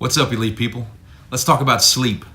What's up, elite people? Let's talk about sleep.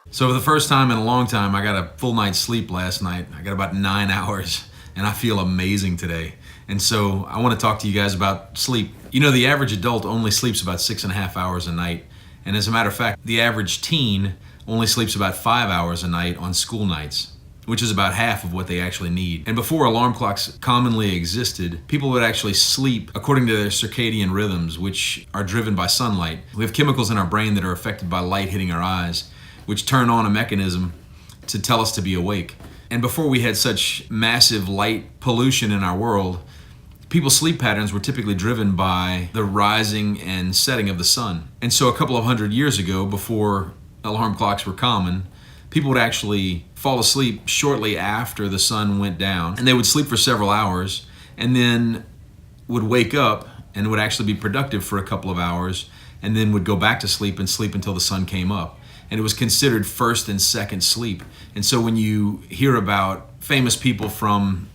So for the first time in a long time, I got a full night's sleep last night. I got about 9 hours, and I feel amazing today. And so I want to talk to you guys about sleep. You know, the average adult only sleeps about 6.5 hours a night. And as a matter of fact, the average teen only sleeps about 5 hours a night on school nights, which is about half of what they actually need. And before alarm clocks commonly existed, people would actually sleep according to their circadian rhythms, which are driven by sunlight. We have chemicals in our brain that are affected by light hitting our eyes, which turn on a mechanism to tell us to be awake. And before we had such massive light pollution in our world, people's sleep patterns were typically driven by the rising and setting of the sun. And so a couple of hundred years ago, before alarm clocks were common, people would actually fall asleep shortly after the sun went down, and they would sleep for several hours and then would wake up and would actually be productive for a couple of hours and then would go back to sleep and sleep until the sun came up. And it was considered first and second sleep. And so when you hear about famous people from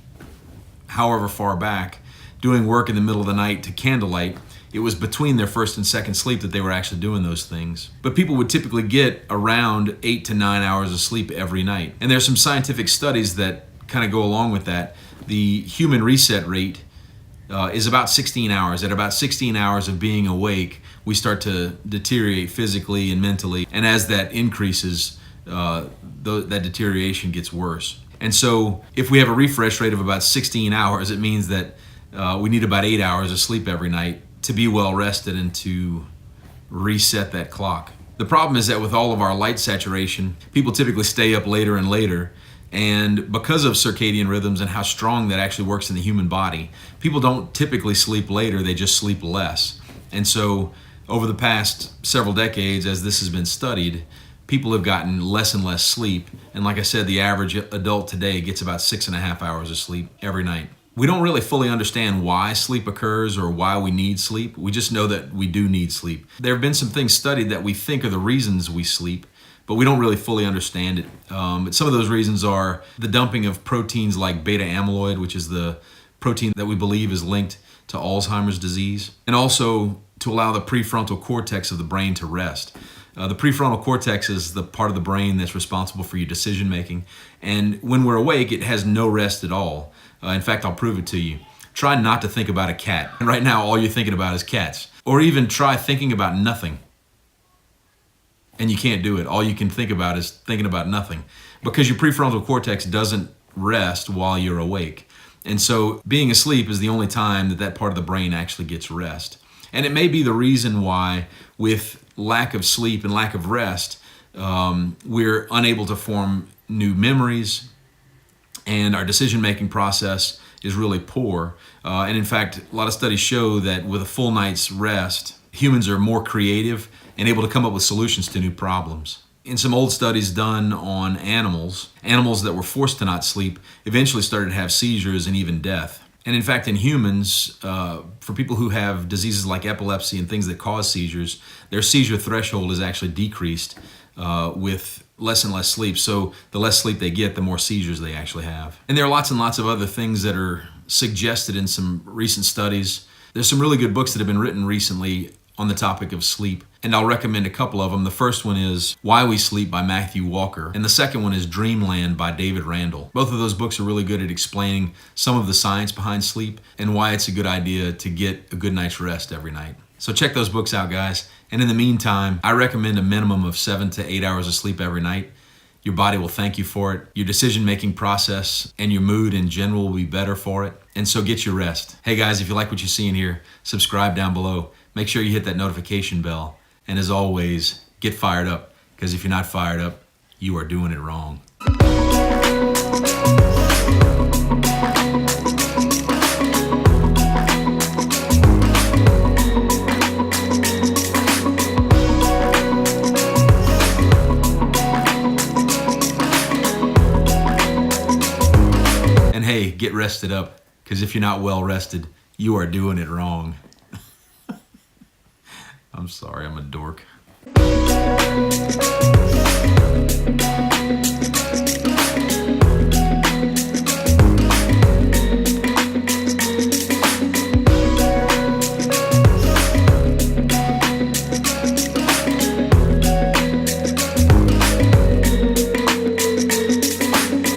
however far back doing work in the middle of the night to candlelight, it was between their first and second sleep that they were actually doing those things. But people would typically get around 8 to 9 hours of sleep every night. And there's some scientific studies that kind of go along with that. The human reset rate is about 16 hours. At about 16 hours of being awake, we start to deteriorate physically and mentally. And as that increases, that deterioration gets worse. And so if we have a refresh rate of about 16 hours, it means that we need about 8 hours of sleep every night to be well rested and to reset that clock. The problem is that with all of our light saturation, people typically stay up later and later. And because of circadian rhythms and how strong that actually works in the human body, people don't typically sleep later, they just sleep less. And so over the past several decades, as this has been studied, people have gotten less and less sleep. And like I said, the average adult today gets about 6.5 hours of sleep every night. We don't really fully understand why sleep occurs or why we need sleep. We just know that we do need sleep. There have been some things studied that we think are the reasons we sleep, but we don't really fully understand it. Some of those reasons are the dumping of proteins like beta amyloid, which is the protein that we believe is linked to Alzheimer's disease, and also to allow the prefrontal cortex of the brain to rest. The prefrontal cortex is the part of the brain that's responsible for your decision making, and when we're awake, it has no rest at all. In fact, I'll prove it to you. Try not to think about a cat. And right now, all you're thinking about is cats. Or even try thinking about nothing. And you can't do it. All you can think about is thinking about nothing, because your prefrontal cortex doesn't rest while you're awake. And so being asleep is the only time that that part of the brain actually gets rest. And it may be the reason why, with lack of sleep and lack of rest, we're unable to form new memories, and our decision-making process is really poor. And in fact, a lot of studies show that with a full night's rest, humans are more creative and able to come up with solutions to new problems. In some old studies done on animals that were forced to not sleep eventually started to have seizures and even death. And in fact, in humans, for people who have diseases like epilepsy and things that cause seizures, their seizure threshold is actually decreased with less and less sleep. So the less sleep they get, the more seizures they actually have. And there are lots and lots of other things that are suggested in some recent studies. There's some really good books that have been written recently on the topic of sleep, and I'll recommend a couple of them. The first one is Why We Sleep by Matthew Walker, and the second one is Dreamland by David Randall. Both of those books are really good at explaining some of the science behind sleep and why it's a good idea to get a good night's rest every night. So check those books out, guys. And in the meantime, I recommend a minimum of 7 to 8 hours of sleep every night. Your body will thank you for it. Your decision-making process and your mood in general will be better for it. And so get your rest. Hey guys, if you like what you see in here, subscribe down below. Make sure you hit that notification bell. And as always, get fired up, because if you're not fired up, you are doing it wrong. And hey, get rested up, because if you're not well rested, you are doing it wrong. I'm sorry, I'm a dork.